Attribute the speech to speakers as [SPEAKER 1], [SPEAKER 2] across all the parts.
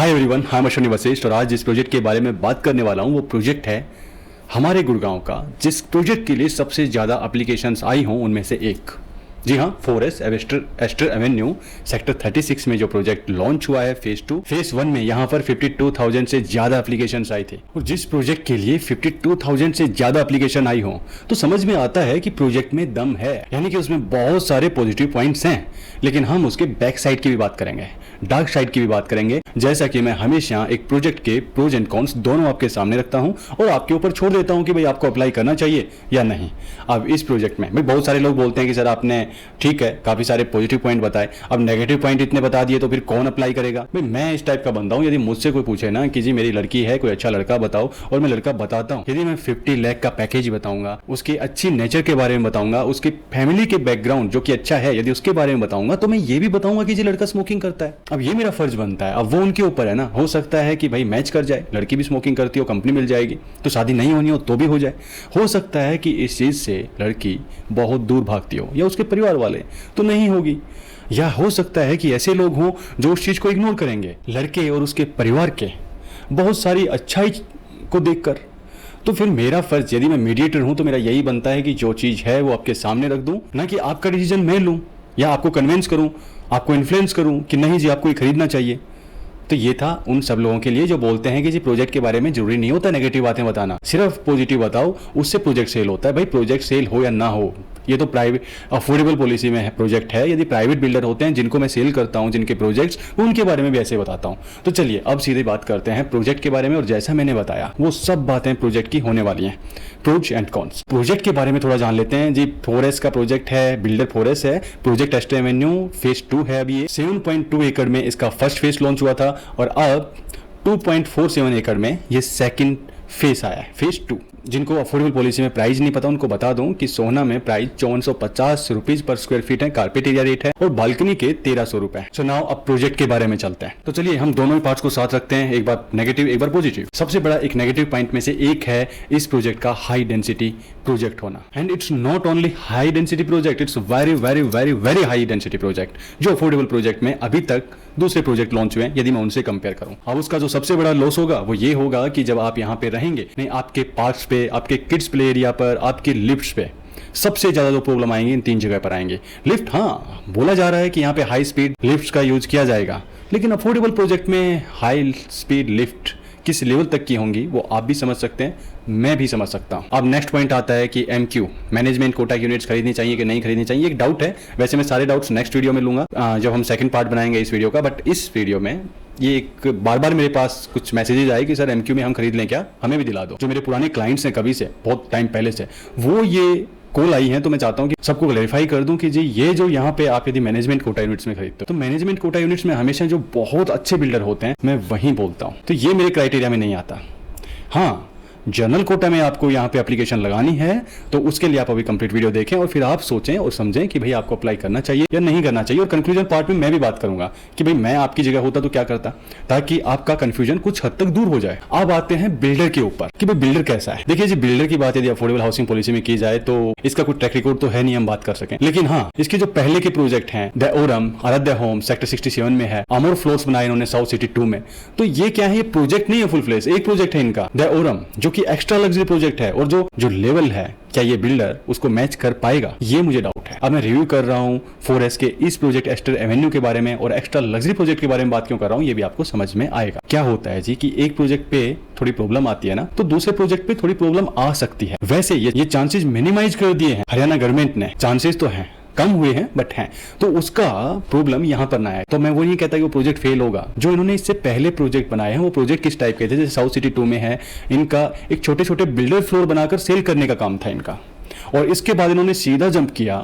[SPEAKER 1] Hi everyone, I am Ashwini Vashishtha और आज जिस प्रोजेक्ट के बारे में बात करने वाला हूँ वो प्रोजेक्ट है हमारे गुड़गांव का, जिस प्रोजेक्ट के लिए सबसे ज़्यादा एप्लीकेशंस आई हों उनमें से एक। जी हाँ, 4S एस्टर एवेन्यू सेक्टर 36 में जो प्रोजेक्ट लॉन्च हुआ है फेज 2। फेज 1 में यहाँ पर 52,000 से ज़्यादा एप्लीकेशंस आई थी और जिस प्रोजेक्ट के लिए 52,000 से ज़्यादा एप्लीकेशन आई हो तो समझ में आता है कि प्रोजेक्ट में दम है, यानी कि उसमें बहुत सारे पॉजिटिव पॉइंट्स हैं। लेकिन हम उसके बैक साइड की भी बात करेंगे, डार्क साइड की भी बात करेंगे, जैसा कि मैं हमेशा एक प्रोजेक्ट के प्रोज एंड कॉन्स दोनों आपके सामने रखता हूं और आपके ऊपर छोड़ देता हूं कि भाई आपको अप्लाई करना चाहिए या नहीं। अब इस प्रोजेक्ट में भाई बहुत सारे लोग बोलते हैं कि सर आपने ठीक है काफी सारे पॉजिटिव पॉइंट बताए, अब नेगेटिव पॉइंट इतने बता दिए तो फिर कौन अप्लाई करेगा। भाई मैं इस टाइप का बंदा हूं, यदि मुझसे कोई पूछे ना कि जी मेरी लड़की है, कोई अच्छा लड़का बताओ, और मैं लड़का बताता हूं, यदि मैं 50 लाख का पैकेज बताऊंगा, उसकी अच्छी नेचर के बारे में बताऊंगा, उसके फैमिली के बैकग्राउंड जो कि अच्छा है यदि उसके बारे में बताऊंगा, तो मैं ये भी बताऊंगा कि जी लड़का स्मोकिंग करता है। अब ये मेरा फर्ज बनता है। अब वो उनके ऊपर है ना, हो सकता है कि भाई मैच कर जाए, लड़की भी स्मोकिंग करती हो, कंपनी मिल जाएगी, तो शादी नहीं होनी हो तो भी हो जाए। हो सकता है कि इस चीज से लड़की बहुत दूर भागती हो या उसके परिवार वाले, तो नहीं होगी। या हो सकता है कि ऐसे लोग हों जो उस चीज को इग्नोर करेंगे, लड़के और उसके परिवार के बहुत सारी अच्छाई को देखकर। तो फिर मेरा फर्ज, यदि मैं मीडिएटर हूं, तो मेरा यही बनता है कि जो चीज है वो आपके सामने रख दूं, ना कि आपका डिसीजन मैं लूं या आपको कन्विंस करूं, आपको इन्फ्लुएंस करूं कि नहीं जी आपको ये खरीदना चाहिए। तो ये था उन सब लोगों के लिए जो बोलते हैं कि जी प्रोजेक्ट के बारे में जरूरी नहीं होता नेगेटिव बातें बताना, सिर्फ पॉजिटिव बताओ, उससे प्रोजेक्ट सेल होता है। भाई प्रोजेक्ट सेल हो या ना हो, ये तो प्राइवेट अफोर्डेबल पॉलिसी में है प्रोजेक्ट है। यदि प्राइवेट बिल्डर होते हैं जिनको मैं सेल करता हूं, जिनके प्रोजेक्ट्स, उनके बारे में भी ऐसे बताता हूं। तो चलिए अब सीधे बात करते हैं प्रोजेक्ट के बारे में, और जैसा मैंने बताया वो सब बातें प्रोजेक्ट की होने वाली हैं, प्रोज एंड कॉन्स। प्रोजेक्ट के बारे में थोड़ा जान लेते हैं जी। 4S का प्रोजेक्ट है, बिल्डर 4S है, प्रोजेक्ट एस्टर एवेन्यू फेज 2 है। अभी 7.2 एकड़ में इसका फर्स्ट फेज लॉन्च हुआ था और अब 2.47 एकड़ में ये सेकंड फेज आया है, फेज 2। जिनको अफोर्डेबल पॉलिसी में प्राइस नहीं पता उनको बता दूं कि सोहना में price 5450 rupees per square feet है, कारपेट एरिया रेट है, और बालकनी के 1300 रुपए। सो नाउ अब प्रोजेक्ट के बारे में चलते हैं। तो चलिए हम दोनों ही पार्ट्स को साथ रखते हैं, एक बार नेगेटिव एक बार पॉजिटिव। सबसे बड़ा एक नेगेटिव पॉइंट में से एक है इस प्रोजेक्ट का हाई डेंसिटी प्रोजेक्ट होना। And it's not only high density project, it's very very very very high density project, जो अफोर्डेबल प्रोजेक्ट में अभी तक दूसरे प्रोजेक्ट लॉन्च हुए हैं यदि मैं उनसे कंपेयर करूं। अब उसका जो सबसे बड़ा लॉस होगा वो ये होगा कि जब आप यहाँ पे रहेंगे, नहीं आपके पार्क्स पे, आपके किड्स प्ले एरिया पर, आपके लिफ्ट्स पे सबसे ज्यादा जो प्रॉब्लम आएंगी इन 3 जगह पर आएंगे। लिफ्ट, हाँ बोला जा रहा है कि यहाँ पे हाई स्पीड लिफ्ट्स का यूज किया जाएगा, लेकिन अफोर्डेबल प्रोजेक्ट में हाई स्पीड लिफ्ट किस लेवल तक की होंगी वो आप भी समझ सकते हैं, मैं भी समझ सकता हूं। अब नेक्स्ट पॉइंट आता है कि MQ मैनेजमेंट कोटा यूनिट्स खरीदनी चाहिए कि नहीं खरीदनी चाहिए। एक डाउट है, वैसे मैं सारे डाउट्स नेक्स्ट वीडियो में लूंगा जब हम सेकंड पार्ट बनाएंगे इस वीडियो का। बट इस वीडियो में ये एक बार बार मेरे पास कुछ मैसेजेस आए कि सर MQ में हम खरीद लें क्या, हमें भी दिला दो। जो मेरे पुराने क्लाइंट्स हैं कभी से, बहुत टाइम पहले से, वो ये कॉल आई है, तो मैं चाहता हूं कि सबको क्लैरिफाई कर दूं कि जी ये जो यहाँ पे आप यदि मैनेजमेंट कोटा यूनिट्स में खरीदते हो, तो मैनेजमेंट कोटा यूनिट्स में हमेशा जो बहुत अच्छे बिल्डर होते हैं मैं वहीं बोलता हूं, तो ये मेरे क्राइटेरिया में नहीं आता। हाँ, जनरल कोटा में आपको यहाँ पे एप्लीकेशन लगानी है तो उसके लिए आप अभी कंप्लीट वीडियो देखें और फिर आप सोचें और समझें कि भाई आपको अप्लाई करना चाहिए या नहीं करना चाहिए। और कंक्लूजन पार्ट में मैं भी बात करूंगा कि भाई मैं आपकी जगह होता तो क्या करता, ताकि आपका कंफ्यूजन कुछ हद तक दूर हो जाए। अब आते हैं बिल्डर के ऊपर कि भाई बिल्डर कैसा है। देखिए जी, बिल्डर की बात यदि अफोर्डेबल हाउसिंग पॉलिसी में की जाए तो इसका कुछ ट्रैक रिकॉर्ड तो है नहीं हम बात कर सकें, लेकिन हाँ इसके जो पहले के प्रोजेक्ट हैं, द ओरम, आराध्या होम सेक्टर 67 में है, अमर फ्लोर्स बनाए इन्होंने साउथ सिटी 2 में। तो ये क्या है, ये प्रोजेक्ट नहीं है फुल फ्लेज, एक प्रोजेक्ट है इनका द ओरम जो कि एक्स्ट्रा लग्जरी प्रोजेक्ट है, और जो लेवल है क्या ये बिल्डर उसको मैच कर पाएगा, ये मुझे डाउट है। अब मैं रिव्यू कर रहा हूं 4S के इस प्रोजेक्ट एस्टर एवेन्यू के बारे में, और एक्स्ट्रा लग्जरी प्रोजेक्ट के बारे में बात क्यों कर रहा हूं ये भी आपको समझ में आएगा। क्या होता है जी कि एक प्रोजेक्ट पे थोड़ी प्रॉब्लम आती है ना, तो दूसरे प्रोजेक्ट पे थोड़ी प्रॉब्लम आ सकती है। वैसे ये चांसेस मिनिमाइज कर दिए हैं हरियाणा गवर्नमेंट ने, चांसेस तो हैं, कम हुए हैं बट हैं, तो उसका प्रॉब्लम यहां पर ना आए। तो मैं वो नहीं कहता कि वो प्रोजेक्ट फेल होगा। जो इन्होंने इससे पहले प्रोजेक्ट बनाए हैं वो प्रोजेक्ट किस टाइप के थे, जैसे साउथ सिटी 2 में है, इनका एक छोटे छोटे बिल्डर फ्लोर बनाकर सेल करने का काम था इनका, और इसके बाद इन्होंने सीधा जंप किया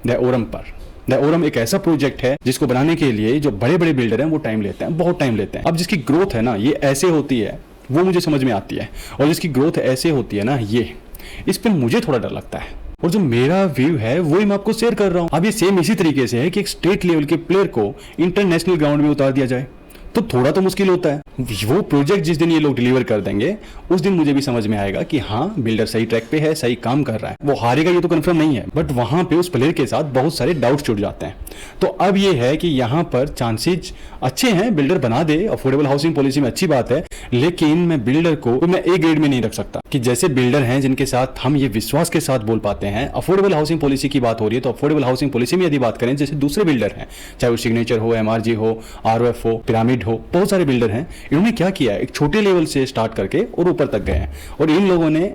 [SPEAKER 1] द ओरम पर। द ओरम एक ऐसा प्रोजेक्ट है जिसको बनाने के लिए जो बड़े बड़े बिल्डर हैं वो टाइम लेते हैं, बहुत टाइम लेते हैं। अब जिसकी ग्रोथ है ना ये ऐसे होती है, वो मुझे समझ में आती है, और जिसकी ग्रोथ ऐसे होती है ना ये, इस पर मुझे थोड़ा डर लगता है। और जो मेरा व्यू है वही मैं आपको शेयर कर रहा हूं। अब ये सेम इसी तरीके से है कि एक स्टेट लेवल के प्लेयर को इंटरनेशनल ग्राउंड में उतार दिया जाए, तो थोड़ा तो मुश्किल होता है। वो प्रोजेक्ट जिस दिन ये लोग डिलीवर कर देंगे उस दिन मुझे भी समझ में आएगा कि हाँ बिल्डर सही ट्रैक पे है, सही काम कर रहा है। वो हारेगा ये तो कंफर्म नहीं है, बट वहां पे उस प्लेयर के साथ बहुत सारे डाउट्स जुड़ जाते हैं। तो अब ये है कि यहाँ पर चांसेज अच्छे हैं बिल्डर बना दे, अफोर्डेबल हाउसिंग पॉलिसी में अच्छी बात है, लेकिन मैं बिल्डर को मैं ए ग्रेड में नहीं रख सकता। कि जैसे बिल्डर हैं जिनके साथ हम ये विश्वास के साथ बोल पाते हैं, अफोर्डेबल हाउसिंग पॉलिसी की बात हो रही है तो अफोर्डेबल हाउसिंग पॉलिसी में यदि बात करें जैसे दूसरे बिल्डर हैं, चाहे वो सिग्नेचर हो, एमआरजी हो, आरओएफ हो, पिरामिड हो, बहुत सारे बिल्डर हैं। इन्होंने क्या किया है, एक छोटे लेवल से स्टार्ट करके और ऊपर तक गए हैं, और इन लोगों ने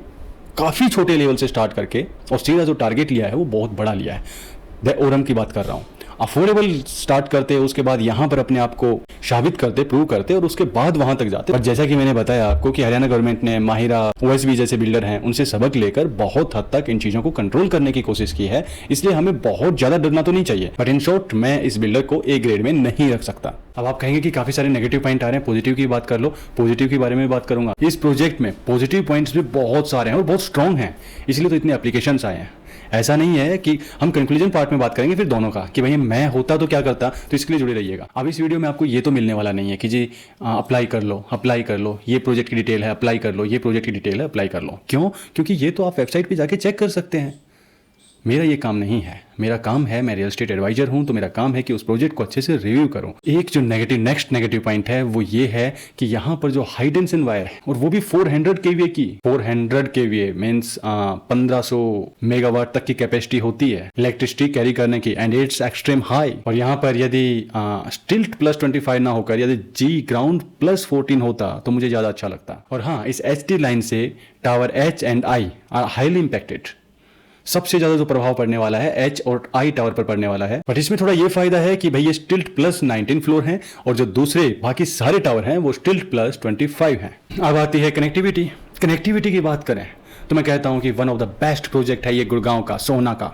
[SPEAKER 1] काफी छोटे लेवल से स्टार्ट करके और सीधा जो टारगेट लिया है वो बहुत बड़ा लिया है। द ओरम की बात कर रहा हूं। अफोर्डेबल स्टार्ट करते, उसके बाद यहां पर अपने आप को साबित करते, प्रूव करते, और उसके बाद वहां तक जाते। और जैसा कि मैंने बताया आपको कि हरियाणा गवर्नमेंट ने माहिरा, ओएसबी जैसे बिल्डर हैं उनसे सबक लेकर बहुत हद तक इन चीजों को कंट्रोल करने की कोशिश की है, इसलिए हमें बहुत ज्यादा डरना तो नहीं चाहिए। बट इन शॉर्ट मैं इस बिल्डर को ए ग्रेड में नहीं रख सकता। अब आप कहेंगे कि काफी सारे नेगेटिव पॉइंट आ रहे हैं, पॉजिटिव की बात कर लो। पॉजिटिव के बारे में बात करूंगा। इस प्रोजेक्ट में पॉजिटिव पॉइंट्स भी बहुत सारे हैं और बहुत स्ट्रांग हैं, इसलिए तो इतने एप्लीकेशंस आए हैं। ऐसा नहीं है कि हम कंक्लूजन पार्ट में बात करेंगे फिर दोनों का कि भाई मैं होता तो क्या करता, तो इसके लिए जुड़े रहिएगा। अब इस वीडियो में आपको ये तो मिलने वाला नहीं है कि जी अप्लाई कर लो, ये प्रोजेक्ट की डिटेल है, अप्लाई कर लो, ये प्रोजेक्ट की डिटेल है, अप्लाई कर लो। क्यों? क्योंकि ये तो आप वेबसाइट पे जाके चेक कर सकते हैं। मेरा ये काम नहीं है। मेरा काम है, मैं रियल एस्टेट एडवाइजर हूं, तो मेरा काम है कि उस प्रोजेक्ट को अच्छे से रिव्यू करूं। एक जो नेक्स्ट नेगेटिव पॉइंट है वो ये है कि यहाँ पर जो हाई टेंशन वायर है, और वो भी 400 केवीए की, 400 केवीए मीन्स 1500 मेगावाट तक की कैपेसिटी होती है इलेक्ट्रिसिटी कैरी करने की, एंड इट्स एक्सट्रीम हाई। और यहाँ पर यदि स्टिल्ट +25 ना होकर यदि जी ग्राउंड +14 होता तो मुझे ज्यादा अच्छा लगता। और हाँ, इस HT लाइन से tower H and I are highly impacted. सबसे ज्यादा जो प्रभाव पड़ने वाला है H और I टावर पर पड़ने वाला है। बट इसमें थोड़ा ये फायदा है कि भाई ये स्टिल्ट +19 फ्लोर हैं, और जो दूसरे बाकी सारे टावर हैं वो स्टिल्ट +25 हैं। अब आती है कनेक्टिविटी। कनेक्टिविटी की बात करें तो मैं कहता हूं कि one of the best project है ये गुड़गांव का, सोहना का,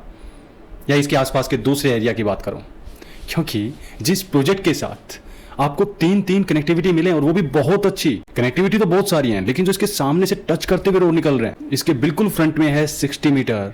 [SPEAKER 1] या इसके आसपास के दूसरे एरिया की बात करूं, क्योंकि जिस प्रोजेक्ट के साथ आपको तीन कनेक्टिविटी मिले और वो भी बहुत अच्छी कनेक्टिविटी, तो बहुत सारी हैं, लेकिन जो इसके सामने से टच करते हुए रोड निकल रहे हैं, इसके बिल्कुल फ्रंट में है 60 मीटर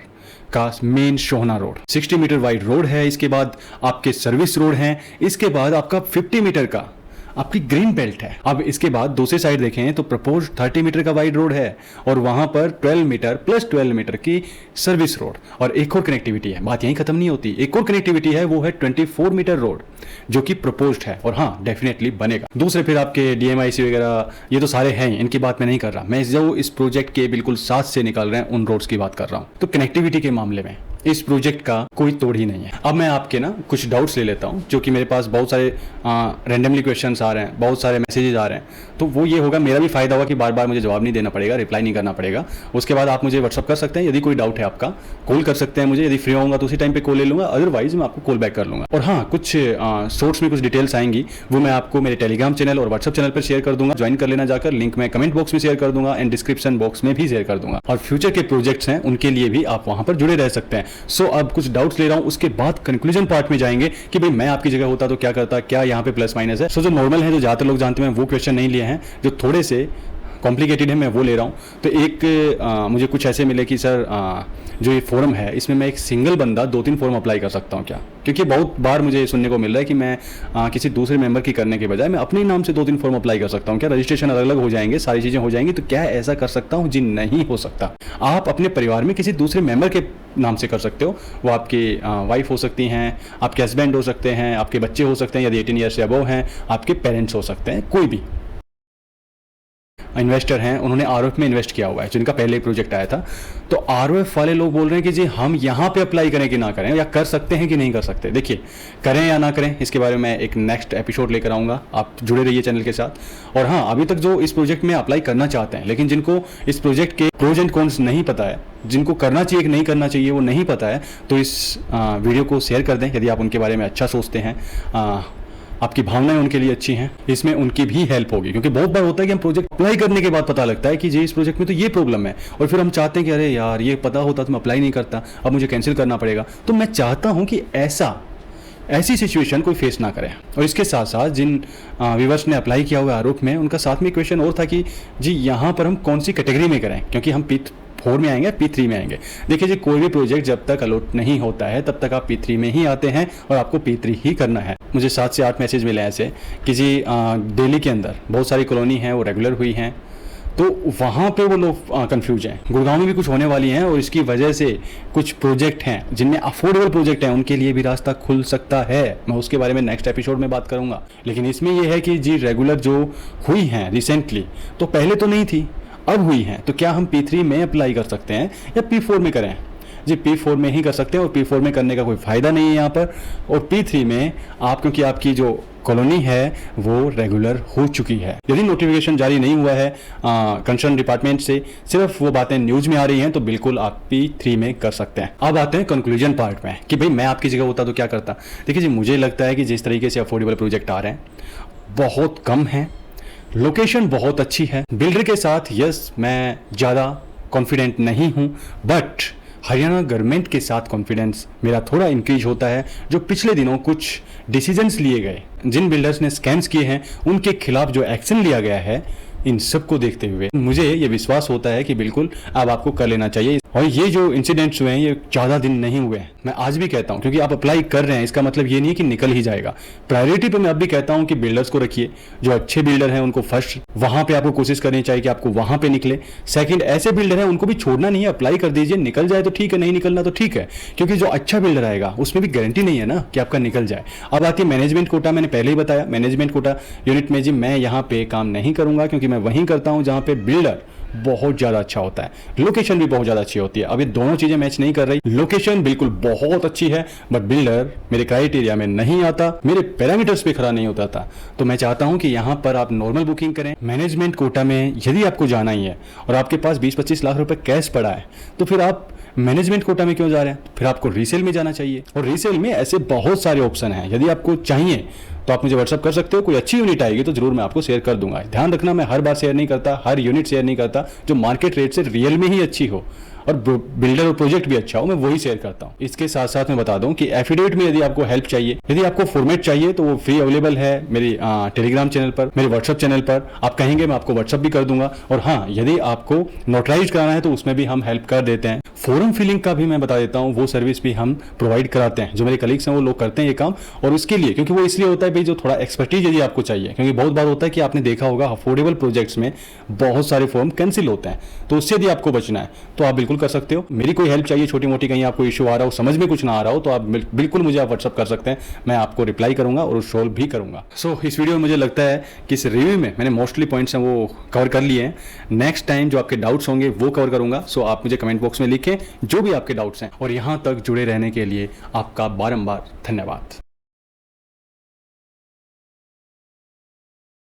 [SPEAKER 1] का मेन सोहना रोड, 60 मीटर वाइड रोड है। इसके बाद आपके सर्विस रोड हैं, इसके बाद आपका 50 मीटर का आपकी ग्रीन बेल्ट है। अब इसके बाद दूसरी साइड देखें तो प्रपोज 30 मीटर का वाइड रोड है, और वहां पर 12 मीटर +12 मीटर की सर्विस रोड। और एक और कनेक्टिविटी है, बात यहीं खत्म नहीं होती, एक और कनेक्टिविटी है, वो है 24 मीटर रोड जो कि प्रपोज्ड है, और हाँ डेफिनेटली बनेगा। दूसरे फिर आपके DMIC वगैरह ये तो सारे हैं, इनकी बात मैं नहीं कर रहा, मैं जो इस प्रोजेक्ट के बिल्कुल साथ से निकल रहे हैं उन रोड्स की बात कर रहा हूँ। तो कनेक्टिविटी के मामले में इस प्रोजेक्ट का कोई तोड़ ही नहीं है। अब मैं आपके ना कुछ डाउट्स ले लेता हूं, जो कि मेरे पास बहुत सारे रैंडमली क्वेश्चंस आ रहे हैं, बहुत सारे मैसेजेस आ रहे हैं, तो वो ये होगा, मेरा भी फायदा होगा कि बार बार मुझे जवाब नहीं देना पड़ेगा, रिप्लाई नहीं करना पड़ेगा। उसके बाद आप मुझे व्हाट्सअप कर सकते हैं, यदि कोई डाउट है आपका कॉल कर सकते हैं मुझे, यदि फ्री होगा तो उसी टाइम पे कॉल ले लूंगा, अदरवाइज मैं आपको कॉल बैक कर लूंगा। और हाँ, कुछ शॉर्ट्स में कुछ डिटेल्स आएंगी, वो मैं आपको मेरे टेलीग्राम चैनल और व्हाट्सअप चैनल पर शेयर कर दूंगा, ज्वाइन कर लेना जाकर, लिंक मैं कमेंट बॉक्स में शेयर कर दूंगा एंड डिस्क्रिप्शन बॉक्स में भी शेयर कर दूंगा। और फ्यूचर के प्रोजेक्ट्स हैं उनके लिए भी आप वहां पर जुड़े रह सकते हैं। सो अब कुछ डाउट्स ले रहा हूं, उसके बाद कंक्लूजन पार्ट में जाएंगे कि भाई मैं आपकी जगह होता तो क्या करता, क्या यहाँ पे प्लस माइनस है। सो जो नॉर्मल है, जो ज्यादातर लोग जानते हैं, वो क्वेश्चन नहीं लिए हैं, जो थोड़े से कॉम्प्लिकेटेड है मैं वो ले रहा हूँ। तो एक मुझे कुछ ऐसे मिले कि सर जो ये फॉर्म है इसमें मैं एक सिंगल बंदा 2-3 फॉर्म अप्लाई कर सकता हूँ क्या? क्योंकि बहुत बार मुझे सुनने को मिल रहा है कि मैं किसी दूसरे मेंबर की करने के बजाय मैं अपने नाम से 2-3 फॉर्म अप्लाई कर सकता हूँ क्या? रजिस्ट्रेशन अलग अलग हो जाएंगे, सारी चीज़ें हो जाएंगी, तो क्या ऐसा कर सकता हूँ? जी नहीं हो सकता। आप अपने परिवार में किसी दूसरे मेंबर के नाम से कर सकते हो। वो आपकी वाइफ हो सकती हैं, आपके हस्बैंड हो सकते हैं, आपके बच्चे हो सकते हैं यदि 18 ईयर से अबव हैं, आपके पेरेंट्स हो सकते हैं, कोई भी इन्वेस्टर हैं, उन्होंने आरओएफ में इन्वेस्ट किया हुआ है, जिनका पहले प्रोजेक्ट आया था। तो आरओएफ वाले लोग बोल रहे हैं कि जी हम यहाँ पे अप्लाई करें कि ना करें, या कर सकते हैं कि नहीं कर सकते। देखिए, करें या ना करें इसके बारे में एक नेक्स्ट एपिसोड लेकर आऊँगा, आप जुड़े रहिए चैनल के साथ। और हाँ, अभी तक जो इस प्रोजेक्ट में अप्लाई करना चाहते हैं, लेकिन जिनको इस प्रोजेक्ट के प्रोज एंड कॉन्स नहीं पता है, जिनको करना चाहिए कि नहीं करना चाहिए वो नहीं पता है, तो इस वीडियो को शेयर कर दें यदि आप उनके बारे में अच्छा सोचते हैं, आपकी भावनाएं उनके लिए अच्छी हैं, इसमें उनकी भी हेल्प होगी। क्योंकि बहुत बार होता है कि हम प्रोजेक्ट अप्लाई करने के बाद पता लगता है कि जी इस प्रोजेक्ट में तो ये प्रॉब्लम है, और फिर हम चाहते हैं कि अरे यार ये पता होता तो मैं अप्लाई नहीं करता, अब मुझे कैंसिल करना पड़ेगा। तो मैं चाहता हूं कि ऐसी सिचुएशन कोई फेस ना करें। और इसके साथ साथ जिन व्यूअर्स ने अप्लाई किया हुआ आरोप में, उनका साथ में क्वेश्चन और था कि जी यहाँ पर हम कौन सी कैटेगरी में करें, क्योंकि हम P4 में आएंगे, P3 में आएंगे। देखिए जी, कोई भी प्रोजेक्ट जब तक अलॉट नहीं होता है तब तक आप P3 में ही आते हैं और आपको P3 ही करना है। मुझे 7 से 8 मैसेज मिले ऐसे कि जी दिल्ली के अंदर बहुत सारी कॉलोनी हैं वो रेगुलर हुई हैं, तो वहाँ पे वो लोग कंफ्यूज हैं। गुड़गांव में भी कुछ होने वाली हैं और इसकी वजह से कुछ प्रोजेक्ट हैं जिनमें अफोर्डेबल प्रोजेक्ट हैं, उनके लिए भी रास्ता खुल सकता है। मैं उसके बारे में नेक्स्ट एपिसोड में बात करूँगा। लेकिन इसमें यह है कि जी रेगुलर जो हुई हैं रिसेंटली, तो पहले तो नहीं थी, अब हुई हैं, तो क्या हम P3 में अप्लाई कर सकते हैं या P4 में करें? जी P4 में ही कर सकते हैं और P4 में करने का कोई फ़ायदा नहीं है यहाँ पर। और P3 में आप, क्योंकि आपकी जो कॉलोनी है वो रेगुलर हो चुकी है, यदि नोटिफिकेशन जारी नहीं हुआ है कंसर्न डिपार्टमेंट से, सिर्फ वो बातें न्यूज़ में आ रही हैं, तो बिल्कुल आप P3 में कर सकते हैं। अब आते हैं कंक्लूजन पार्ट में कि भाई मैं आपकी जगह होता तो क्या करता। देखिए जी, मुझे लगता है कि जिस तरीके से अफोर्डेबल प्रोजेक्ट आ रहे हैं बहुत कम है, लोकेशन बहुत अच्छी है। बिल्डर के साथ यस मैं ज़्यादा कॉन्फिडेंट नहीं हूँ, बट हरियाणा गवर्नमेंट के साथ कॉन्फिडेंस मेरा थोड़ा इंक्रीज होता है। जो पिछले दिनों कुछ डिसीजंस लिए गए, जिन बिल्डर्स ने स्कैम्स किए हैं उनके खिलाफ जो एक्शन लिया गया है, इन सब को देखते हुए मुझे ये विश्वास होता है कि बिल्कुल अब आपको कर लेना चाहिए। और ये जो इंसिडेंट्स हुए हैं ये ज़्यादा दिन नहीं हुए हैं, मैं आज भी कहता हूँ, क्योंकि आप अप्लाई कर रहे हैं इसका मतलब ये नहीं है कि निकल ही जाएगा। प्रायोरिटी पे मैं अब भी कहता हूँ कि बिल्डर्स को रखिए, जो अच्छे बिल्डर हैं उनको फर्स्ट वहाँ पे आपको कोशिश करनी चाहिए कि आपको वहाँ पे निकले। सेकंड, ऐसे बिल्डर हैं उनको भी छोड़ना नहीं है, अप्लाई कर दीजिए, निकल जाए तो ठीक है, नहीं निकलना तो ठीक है, क्योंकि जो अच्छा बिल्डर आएगा उसमें भी गारंटी नहीं है ना कि आपका निकल जाए। अब आती है मैनेजमेंट कोटा। मैंने पहले ही बताया मैनेजमेंट कोटा यूनिट में जी मैं यहाँ पे काम नहीं करूँगा, क्योंकि मैं वहीं करता हूँ जहाँ पे बिल्डर बहुत ज़्यादा अच्छा होता है, लोकेशन भी बहुत ज़्यादा अच्छी होती है। अब ये दोनों चीज़ें मैच नहीं कर रही, लोकेशन बिल्कुल बहुत अच्छी है बट बिल्डर मेरे क्राइटेरिया में नहीं आता, मेरे पैरामीटर्स पे खड़ा नहीं होता था। तो मैं चाहता हूं कि यहां पर आप नॉर्मल बुकिंग करें। मैनेजमेंट कोटा में यदि आपको जाना ही है और आपके पास 20-25 लाख रुपए कैश पड़ा है, तो फिर आप मैनेजमेंट कोटा में क्यों जा रहे हैं? फिर आपको रीसेल में जाना चाहिए। और रीसेल में ऐसे बहुत सारे ऑप्शन हैं, यदि आपको चाहिए तो आप मुझे व्हाट्सअप कर सकते हो। कोई अच्छी यूनिट आएगी तो जरूर मैं आपको शेयर कर दूंगा। ध्यान रखना, मैं हर बार शेयर नहीं करता, हर यूनिट शेयर नहीं करता। जो मार्केट रेट से रियल में ही अच्छी हो और बिल्डर और प्रोजेक्ट भी अच्छा हो, मैं वही शेयर करता हूँ। इसके साथ साथ मैं बता दूं कि एफिडेविट में यदि आपको हेल्प चाहिए, यदि आपको फॉर्मेट चाहिए, तो वो फ्री अवेलेबल है मेरी टेलीग्राम चैनल पर, मेरे व्हाट्सअप चैनल पर। आप कहेंगे मैं आपको व्हाट्सअप भी कर दूंगा। और हाँ, यदि आपको नोटराइज कराना है तो उसमें भी हम हेल्प कर देते हैं। फॉर्म फिलिंग का भी मैं बता देता हूँ, वो सर्विस भी हम प्रोवाइड कराते हैं। जो मेरे कलीग्स हैं वो लोग करते हैं ये काम। और उसके लिए, क्योंकि वो इसलिए होता है भाई, जो थोड़ा एक्सपर्टीज यदि आपको चाहिए, क्योंकि बहुत बार होता है कि आपने देखा होगा अफोर्डेबल प्रोजेक्ट्स में बहुत सारे फॉर्म कैंसिल होते हैं, तो उससे यदि आपको बचना है तो आप बिल्कुल कर सकते हो। मेरी कोई हेल्प चाहिए छोटी मोटी, कहीं आपको इशू आ रहा हो, समझ में कुछ ना आ रहा हो, तो आप बिल्कुल मुझे आप व्हाट्सअप कर सकते हैं, मैं आपको रिप्लाई करूंगा और सोल्व भी करूंगा। सो इस वीडियो में मुझे लगता है कि इस रिव्यू में मैंने मोस्टली पॉइंट्स हैं वो कवर कर लिए हैं। नेक्स्ट टाइम जो आपके डाउट्स होंगे वो कवर करूंगा। सो आप मुझे कमेंट बॉक्स में लिखें जो भी आपके डाउट्स हैं। और यहाँ तक जुड़े रहने के लिए आपका बारंबार धन्यवाद।